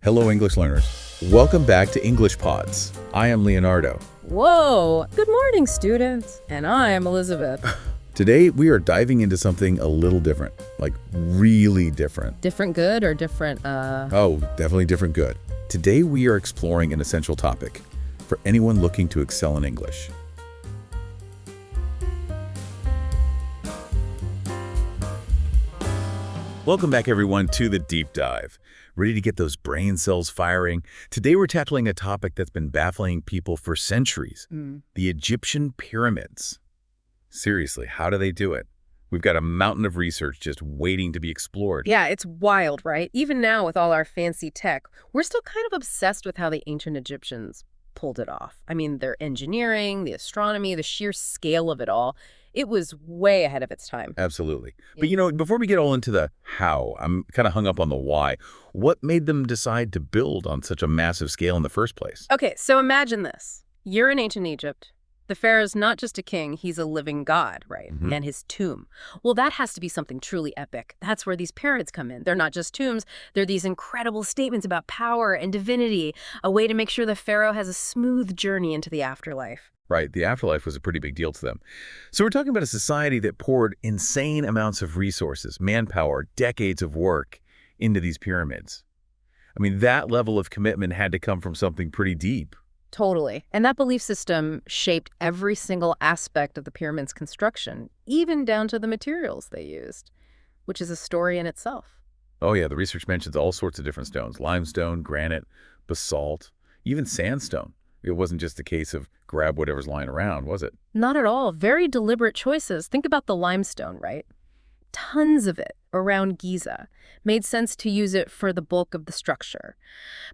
Hello, English learners. Welcome back to English Pods. I am Leonardo. Whoa! Good morning, students. And I'm Elizabeth. Today, we are diving into something a little different, like really different. Different good or different, Oh, definitely different good. Today, we are exploring an essential topic for anyone looking to excel in English. Welcome back, everyone, to the deep dive. Ready to get those brain cells firing? Today, we're tackling a topic that's been baffling people for centuries. The Egyptian pyramids. Seriously, how do they do it? We've got a mountain of research just waiting to be explored. Yeah, it's wild, right? Even now with all our fancy tech, we're still kind of obsessed with how the ancient Egyptians pulled it off. I mean, their engineering, the astronomy, the sheer scale of it all. It was way ahead of its time. Absolutely. But before we get all into the how, I'm kind of hung up on the why. What made them decide to build on such a massive scale in the first place? Okay, so imagine this. You're in ancient Egypt. The pharaoh's not just a king, he's a living god, right? And his tomb. Well, that has to be something truly epic. That's where these pyramids come in. They're not just tombs. They're these incredible statements about power and divinity, a way to make sure the pharaoh has a smooth journey into the afterlife. Right, the afterlife was a pretty big deal to them. So we're talking about a society that poured insane amounts of resources, manpower, decades of work into these pyramids. I mean, that level of commitment had to come from something pretty deep. Totally. And that belief system shaped every single aspect of the pyramid's construction, even down to the materials they used, which is a story in itself. Oh yeah, the research mentions all sorts of different stones: limestone, granite, basalt, even sandstone. It wasn't just a case of grab whatever's lying around, was it? Not at all. Very deliberate choices. Think about the limestone, right? Tons of it around Giza. Made sense to use it for the bulk of the structure.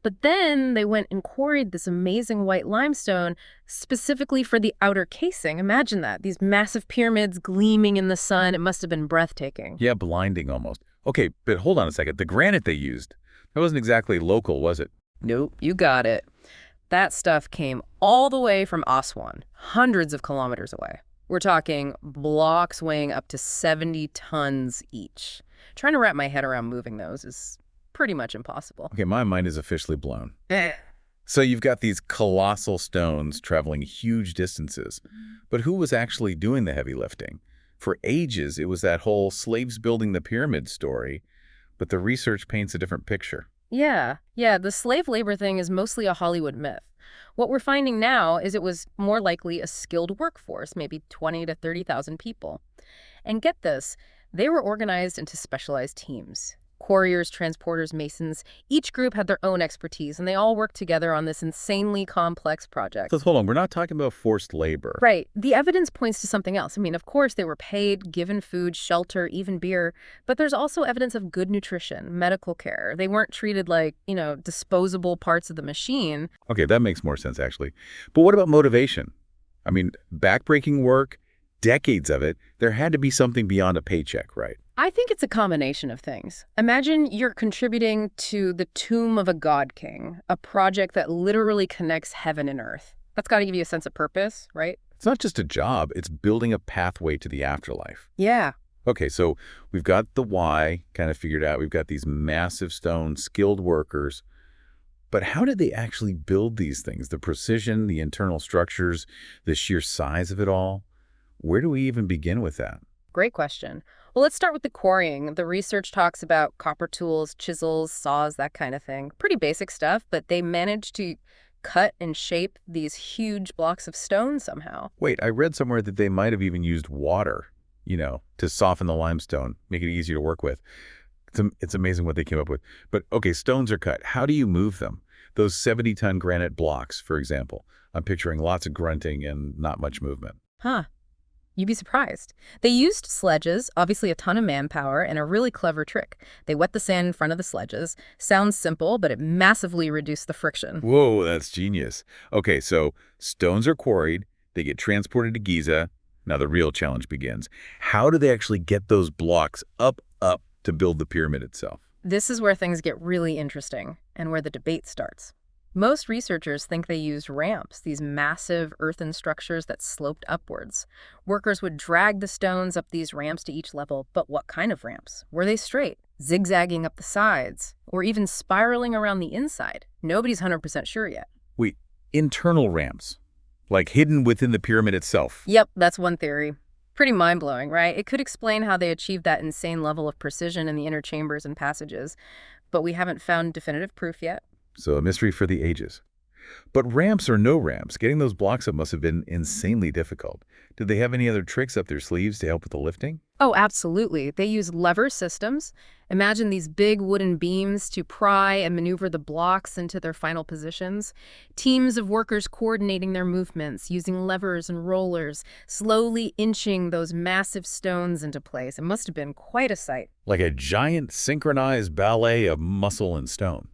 But then they went and quarried this amazing white limestone specifically for the outer casing. Imagine that. These massive pyramids gleaming in the sun. It must have been breathtaking. Yeah, blinding almost. Okay, but hold on a second. The granite they used, that wasn't exactly local, was it? Nope, you got it. That stuff came all the way from Aswan, hundreds of kilometers away. We're talking blocks weighing up to 70 tons each. Trying to wrap my head around moving those is pretty much impossible. Okay, my mind is officially blown. So you've got these colossal stones traveling huge distances. But who was actually doing the heavy lifting? For ages, it was that whole slaves building the pyramid story, but the research paints a different picture. Yeah, the slave labor thing is mostly a Hollywood myth. What we're finding now is it was more likely a skilled workforce, maybe 20 to 30,000 people. And get this, they were organized into specialized teams. Quarriers, transporters, masons, each group had their own expertise, and they all worked together on this insanely complex project. So hold on, we're not talking about forced labor. Right. The evidence points to something else. I mean, of course, they were paid, given food, shelter, even beer, but there's also evidence of good nutrition, medical care. They weren't treated like, disposable parts of the machine. Okay, that makes more sense, actually. But what about motivation? I mean, backbreaking work, decades of it, there had to be something beyond a paycheck, right? I think it's a combination of things. Imagine you're contributing to the tomb of a god king, a project that literally connects heaven and earth. That's got to give you a sense of purpose, right? It's not just a job, it's building a pathway to the afterlife. Yeah. Okay, so we've got the why kind of figured out. We've got these massive stones, skilled workers. But how did they actually build these things? The precision, the internal structures, the sheer size of it all? Where do we even begin with that? Great question. Well, let's start with the quarrying. The research talks about copper tools, chisels, saws, that kind of thing. Pretty basic stuff, but they managed to cut and shape these huge blocks of stone somehow. Wait, I read somewhere that they might have even used water, to soften the limestone, make it easier to work with. It's amazing what they came up with. But okay, stones are cut. How do you move them? Those 70-ton granite blocks, for example. I'm picturing lots of grunting and not much movement. Huh. You'd be surprised. They used sledges, obviously a ton of manpower, and a really clever trick. They wet the sand in front of the sledges. Sounds simple, but it massively reduced the friction. Whoa, that's genius. Okay, so stones are quarried. They get transported to Giza. Now the real challenge begins. How do they actually get those blocks up to build the pyramid itself? This is where things get really interesting and where the debate starts. Most researchers think they used ramps, these massive earthen structures that sloped upwards. Workers would drag the stones up these ramps to each level, but what kind of ramps? Were they straight? zigzagging up the sides, or even spiraling around the inside. Nobody's 100% sure yet. Wait, internal ramps, like hidden within the pyramid itself. Yep, that's one theory. Pretty mind-blowing, right? It could explain how they achieved that insane level of precision in the inner chambers and passages, but we haven't found definitive proof yet. So a mystery for the ages. But ramps or no ramps, getting those blocks up must have been insanely difficult. Did they have any other tricks up their sleeves to help with the lifting? Oh, absolutely. They use lever systems. Imagine these big wooden beams to pry and maneuver the blocks into their final positions. Teams of workers coordinating their movements, using levers and rollers, slowly inching those massive stones into place. It must have been quite a sight. Like a giant synchronized ballet of muscle and stone.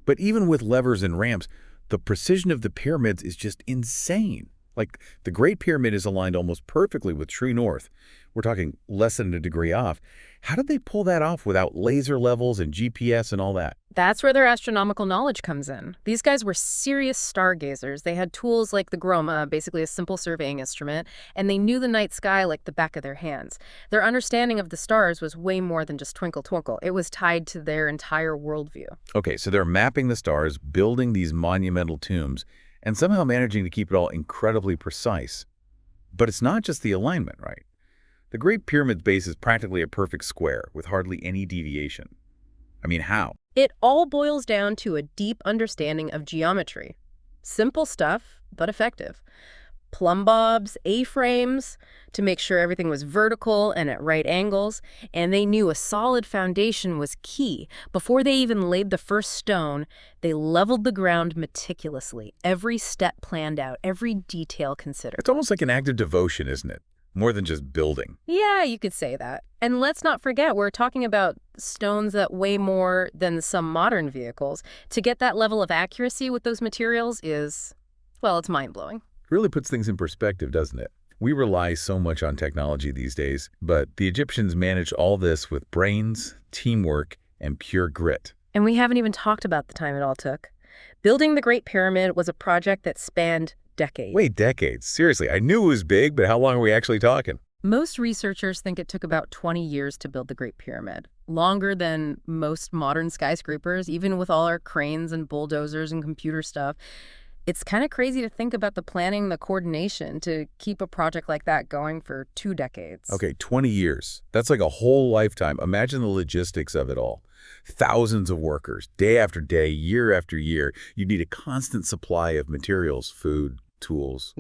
But even with levers and ramps, the precision of the pyramids is just insane. Like, the Great Pyramid is aligned almost perfectly with true north. We're talking less than a degree off. How did they pull that off without laser levels and GPS and all that? That's where their astronomical knowledge comes in. These guys were serious stargazers. They had tools like the Groma, basically a simple surveying instrument, and they knew the night sky like the back of their hands. Their understanding of the stars was way more than just twinkle, twinkle. It was tied to their entire worldview. Okay, so they're mapping the stars, building these monumental tombs, and somehow managing to keep it all incredibly precise. But it's not just the alignment, right? The Great Pyramid's base is practically a perfect square, with hardly any deviation. I mean, how? It all boils down to a deep understanding of geometry. Simple stuff, but effective. Plumb bobs, A-frames, to make sure everything was vertical and at right angles, and they knew a solid foundation was key. Before they even laid the first stone, they leveled the ground meticulously, every step planned out, every detail considered. It's almost like an act of devotion, isn't it? More than just building. Yeah, you could say that. And let's not forget, we're talking about stones that weigh more than some modern vehicles. To get that level of accuracy with those materials is, well, it's mind-blowing. Really puts things in perspective, doesn't it? We rely so much on technology these days, but the Egyptians managed all this with brains, teamwork, and pure grit. And we haven't even talked about the time it all took. Building the Great Pyramid was a project that spanned decades. Wait, decades? Seriously, I knew it was big, but how long are we actually talking? Most researchers think it took about 20 years to build the Great Pyramid. Longer than most modern skyscrapers, even with all our cranes and bulldozers and computer stuff. It's kind of crazy to think about the planning, the coordination to keep a project like that going for 2 decades. Okay, 20 years. That's like a whole lifetime. Imagine the logistics of it all. Thousands of workers, day after day, year after year. You need a constant supply of materials, food, tools.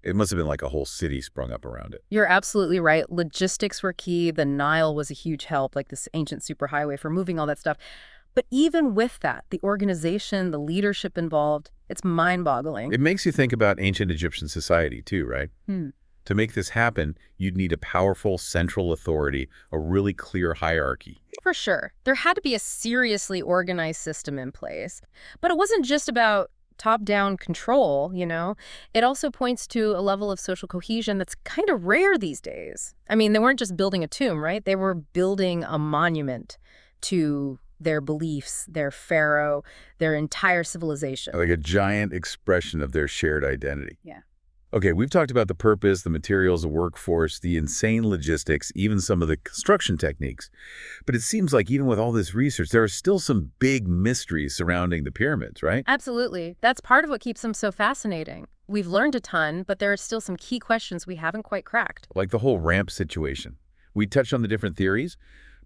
It must have been like a whole city sprung up around it. You're absolutely right. Logistics were key. The Nile was a huge help, like this ancient superhighway for moving all that stuff. But even with that, the organization, the leadership involved, it's mind-boggling. It makes you think about ancient Egyptian society too, right? To make this happen, you'd need a powerful central authority, a really clear hierarchy. For sure. There had to be a seriously organized system in place. But it wasn't just about top-down control, you know? It also points to a level of social cohesion that's kind of rare these days. I mean, they weren't just building a tomb, right? They were building a monument to their beliefs, their pharaoh, their entire civilization. Like a giant expression of their shared identity. Yeah. Okay, we've talked about the purpose, the materials, the workforce, the insane logistics, even some of the construction techniques. But it seems like even with all this research, there are still some big mysteries surrounding the pyramids, right? Absolutely. That's part of what keeps them so fascinating. We've learned a ton, but there are still some key questions we haven't quite cracked. Like the whole ramp situation. We touched on the different theories,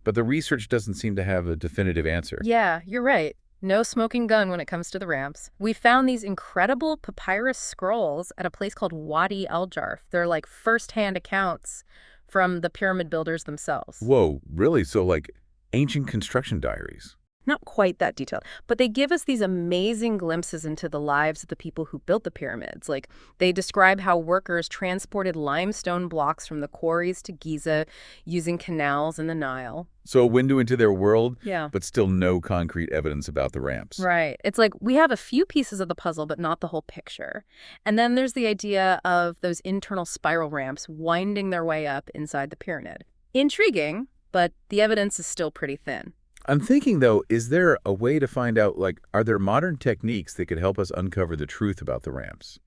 but the research doesn't seem to have a definitive answer. Yeah, you're right. No smoking gun when it comes to the ramps. We found these incredible papyrus scrolls at a place called Wadi al-Jarf. They're like first-hand accounts from the pyramid builders themselves. Whoa, really? So like ancient construction diaries? Not quite that detailed, but they give us these amazing glimpses into the lives of the people who built the pyramids. Like, they describe how workers transported limestone blocks from the quarries to Giza using canals in the Nile. So a window into their world, Yeah. but still no concrete evidence about the ramps. Right. It's like we have a few pieces of the puzzle, but not the whole picture. And then there's the idea of those internal spiral ramps winding their way up inside the pyramid. Intriguing, but the evidence is still pretty thin. I'm thinking, though, is there a way to find out, like, are there modern techniques that could help us uncover the truth about the ramps?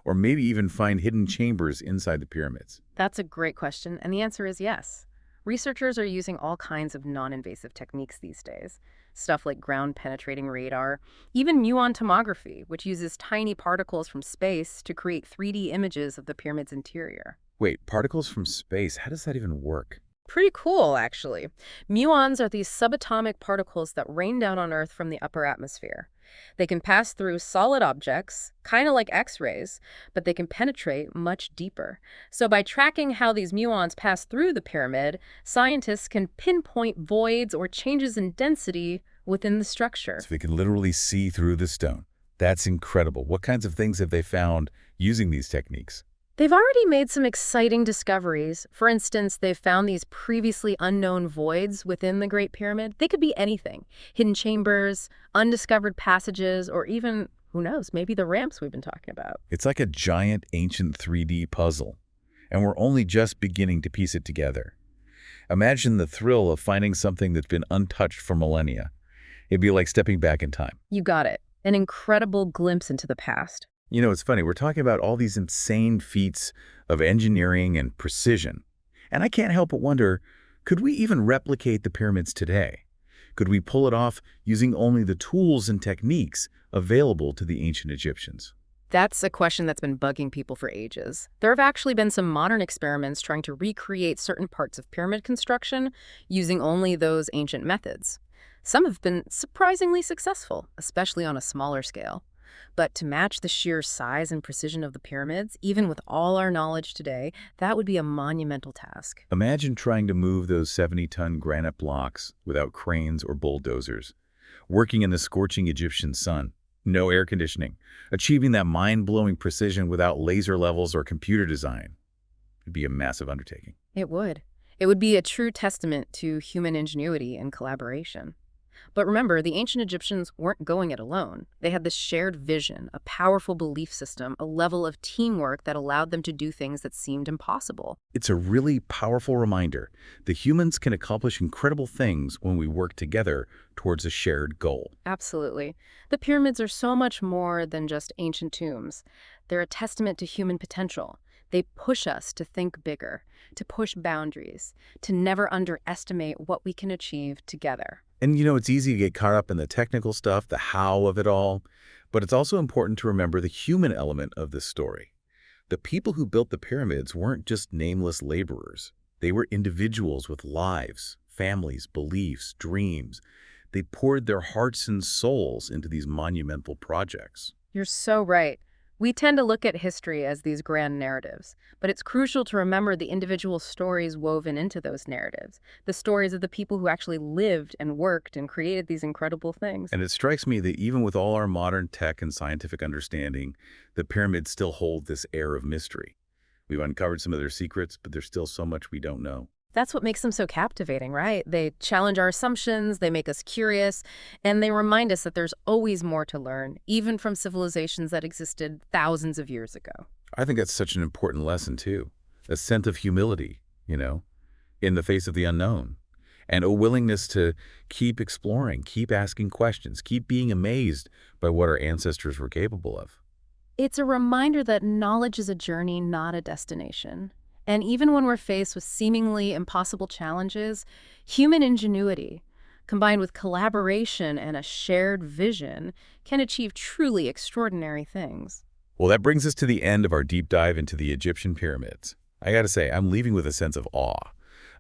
Or maybe even find hidden chambers inside the pyramids? That's a great question, and the answer is yes. Researchers are using all kinds of non-invasive techniques these days. Stuff like ground-penetrating radar, even muon tomography, which uses tiny particles from space to create 3D images of the pyramid's interior. Wait, particles from space, how does that even work? Pretty cool, actually. Muons are these subatomic particles that rain down on Earth from the upper atmosphere. They can pass through solid objects, kind of like X-rays, but they can penetrate much deeper. So by tracking how these muons pass through the pyramid, scientists can pinpoint voids or changes in density within the structure. So they can literally see through the stone. That's incredible. What kinds of things have they found using these techniques? They've already made some exciting discoveries. For instance, they've found these previously unknown voids within the Great Pyramid. They could be anything. Hidden chambers, undiscovered passages, or even, who knows, maybe the ramps we've been talking about. It's like a giant ancient 3D puzzle, and we're only just beginning to piece it together. Imagine the thrill of finding something that's been untouched for millennia. It'd be like stepping back in time. You got it. An incredible glimpse into the past. You know, it's funny, we're talking about all these insane feats of engineering and precision. And I can't help but wonder, could we even replicate the pyramids today? Could we pull it off using only the tools and techniques available to the ancient Egyptians? That's a question that's been bugging people for ages. There have actually been some modern experiments trying to recreate certain parts of pyramid construction using only those ancient methods. Some have been surprisingly successful, especially on a smaller scale. But to match the sheer size and precision of the pyramids, even with all our knowledge today, that would be a monumental task. Imagine trying to move those 70-ton granite blocks without cranes or bulldozers, working in the scorching Egyptian sun, no air conditioning, achieving that mind-blowing precision without laser levels or computer design. It'd be a massive undertaking. It would. It would be a true testament to human ingenuity and collaboration. But remember, the ancient Egyptians weren't going it alone. They had this shared vision, a powerful belief system, a level of teamwork that allowed them to do things that seemed impossible. It's a really powerful reminder that humans can accomplish incredible things when we work together towards a shared goal. Absolutely. The pyramids are so much more than just ancient tombs. They're a testament to human potential. They push us to think bigger, to push boundaries, to never underestimate what we can achieve together. And you know, it's easy to get caught up in the technical stuff, the how of it all, but it's also important to remember the human element of this story. The people who built the pyramids weren't just nameless laborers. They were individuals with lives, families, beliefs, dreams. They poured their hearts and souls into these monumental projects. You're so right. We tend to look at history as these grand narratives, but it's crucial to remember the individual stories woven into those narratives, the stories of the people who actually lived and worked and created these incredible things. And it strikes me that even with all our modern tech and scientific understanding, the pyramids still hold this air of mystery. We've uncovered some of their secrets, but there's still so much we don't know. That's what makes them so captivating, right? They challenge our assumptions, they make us curious, and they remind us that there's always more to learn, even from civilizations that existed thousands of years ago. I think that's such an important lesson, too. A sense of humility, in the face of the unknown. And a willingness to keep exploring, keep asking questions, keep being amazed by what our ancestors were capable of. It's a reminder that knowledge is a journey, not a destination. And even when we're faced with seemingly impossible challenges, human ingenuity, combined with collaboration and a shared vision, can achieve truly extraordinary things. Well, that brings us to the end of our deep dive into the Egyptian pyramids. I gotta say, I'm leaving with a sense of awe,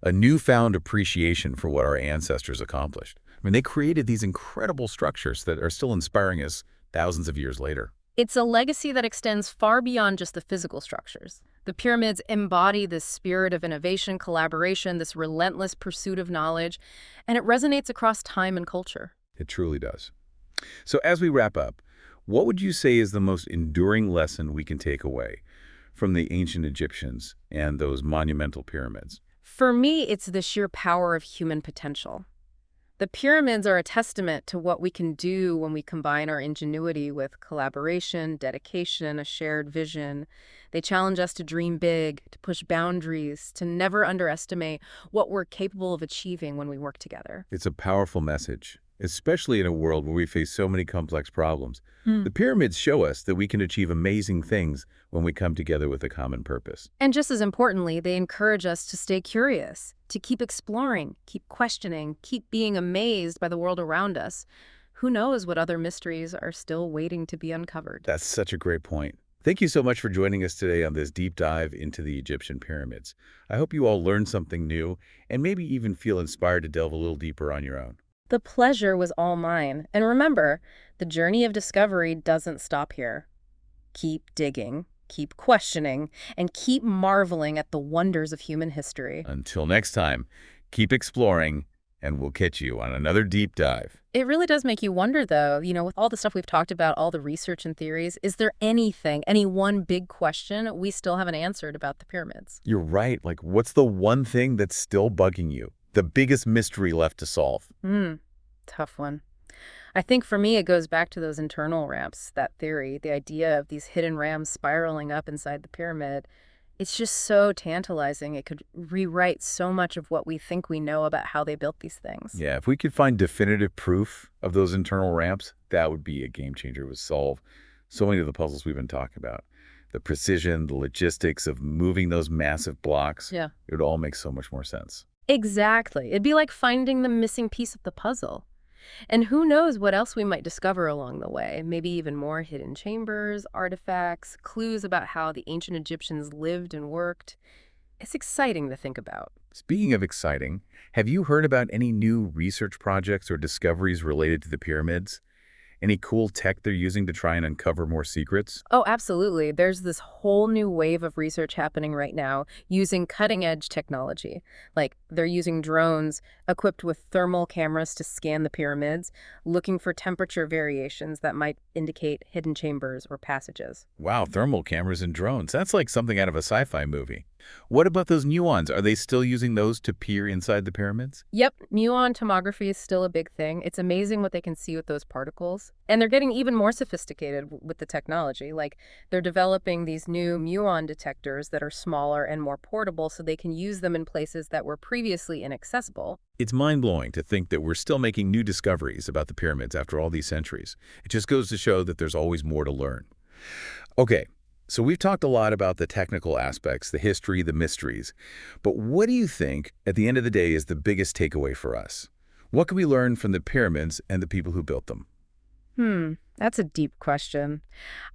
a newfound appreciation for what our ancestors accomplished. I mean, they created these incredible structures that are still inspiring us thousands of years later. It's a legacy that extends far beyond just the physical structures. The pyramids embody this spirit of innovation, collaboration, this relentless pursuit of knowledge, and it resonates across time and culture. It truly does. So as we wrap up, what would you say is the most enduring lesson we can take away from the ancient Egyptians and those monumental pyramids? For me, it's the sheer power of human potential. The pyramids are a testament to what we can do when we combine our ingenuity with collaboration, dedication, a shared vision. They challenge us to dream big, to push boundaries, to never underestimate what we're capable of achieving when we work together. It's a powerful message. especially in a world where we face so many complex problems. Hmm. The pyramids show us that we can achieve amazing things when we come together with a common purpose. And just as importantly, they encourage us to stay curious, to keep exploring, keep questioning, keep being amazed by the world around us. Who knows what other mysteries are still waiting to be uncovered? That's such a great point. Thank you so much for joining us today on this deep dive into the Egyptian pyramids. I hope you all learned something new and maybe even feel inspired to delve a little deeper on your own. The pleasure was all mine. And remember, the journey of discovery doesn't stop here. Keep digging, keep questioning, and keep marveling at the wonders of human history. Until next time, keep exploring, and we'll catch you on another deep dive. It really does make you wonder, though, with all the stuff we've talked about, all the research and theories, is there anything, any one big question we still haven't answered about the pyramids? You're right. Like, what's the one thing that's still bugging you? The biggest mystery left to solve? Tough one. I think for me, it goes back to those internal ramps, that theory, the idea of these hidden rams spiraling up inside the pyramid. It's just so tantalizing. It could rewrite so much of what we think we know about how they built these things. Yeah, if we could find definitive proof of those internal ramps, that would be a game changer. It would solve so many of the puzzles we've been talking about. The precision, the logistics of moving those massive blocks. Yeah. It would all make so much more sense. Exactly. It'd be like finding the missing piece of the puzzle. And who knows what else we might discover along the way. Maybe even more hidden chambers, artifacts, clues about how the ancient Egyptians lived and worked. It's exciting to think about. Speaking of exciting, have you heard about any new research projects or discoveries related to the pyramids? Any cool tech they're using to try and uncover more secrets? Oh, absolutely. There's this whole new wave of research happening right now using cutting-edge technology. Like, they're using drones equipped with thermal cameras to scan the pyramids, looking for temperature variations that might indicate hidden chambers or passages. Wow, thermal cameras and drones. That's like something out of a sci-fi movie. What about those muons? Are they still using those to peer inside the pyramids? Yep, muon tomography is still a big thing. It's amazing what they can see with those particles. And they're getting even more sophisticated with the technology. Like, they're developing these new muon detectors that are smaller and more portable so they can use them in places that were previously inaccessible. It's mind-blowing to think that we're still making new discoveries about the pyramids after all these centuries. It just goes to show that there's always more to learn. Okay, so we've talked a lot about the technical aspects, the history, the mysteries. But what do you think, at the end of the day, is the biggest takeaway for us? What can we learn from the pyramids and the people who built them? That's a deep question.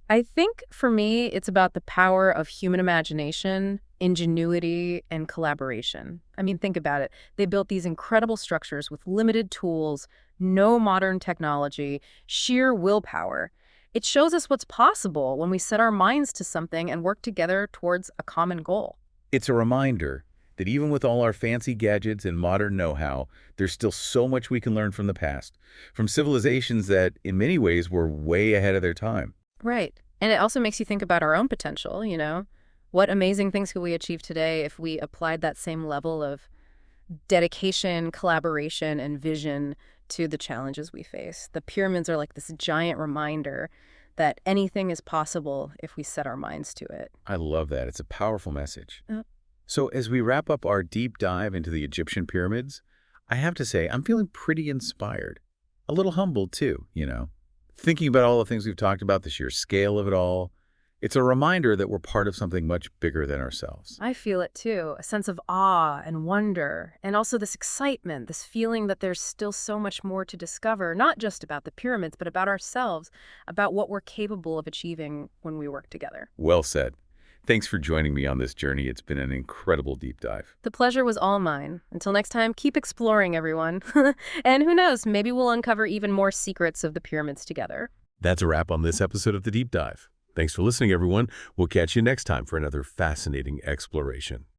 I think for me, it's about the power of human imagination, ingenuity, and collaboration. I mean, think about it. They built these incredible structures with limited tools, no modern technology, sheer willpower. It shows us what's possible when we set our minds to something and work together towards a common goal. It's a reminder that even with all our fancy gadgets and modern know-how, there's still so much we can learn from the past, from civilizations that, in many ways, were way ahead of their time. Right. And it also makes you think about our own potential. What amazing things could we achieve today if we applied that same level of dedication, collaboration, and vision to the challenges we face? The pyramids are like this giant reminder that anything is possible if we set our minds to it. I love that. It's a powerful message. Yep. So as we wrap up our deep dive into the Egyptian pyramids, I have to say I'm feeling pretty inspired. A little humbled too, Thinking about all the things we've talked about, the sheer scale of it all, it's a reminder that we're part of something much bigger than ourselves. I feel it too, a sense of awe and wonder, and also this excitement, this feeling that there's still so much more to discover, not just about the pyramids, but about ourselves, about what we're capable of achieving when we work together. Well said. Thanks for joining me on this journey. It's been an incredible deep dive. The pleasure was all mine. Until next time, keep exploring, everyone. And who knows, maybe we'll uncover even more secrets of the pyramids together. That's a wrap on this episode of The Deep Dive. Thanks for listening, everyone. We'll catch you next time for another fascinating exploration.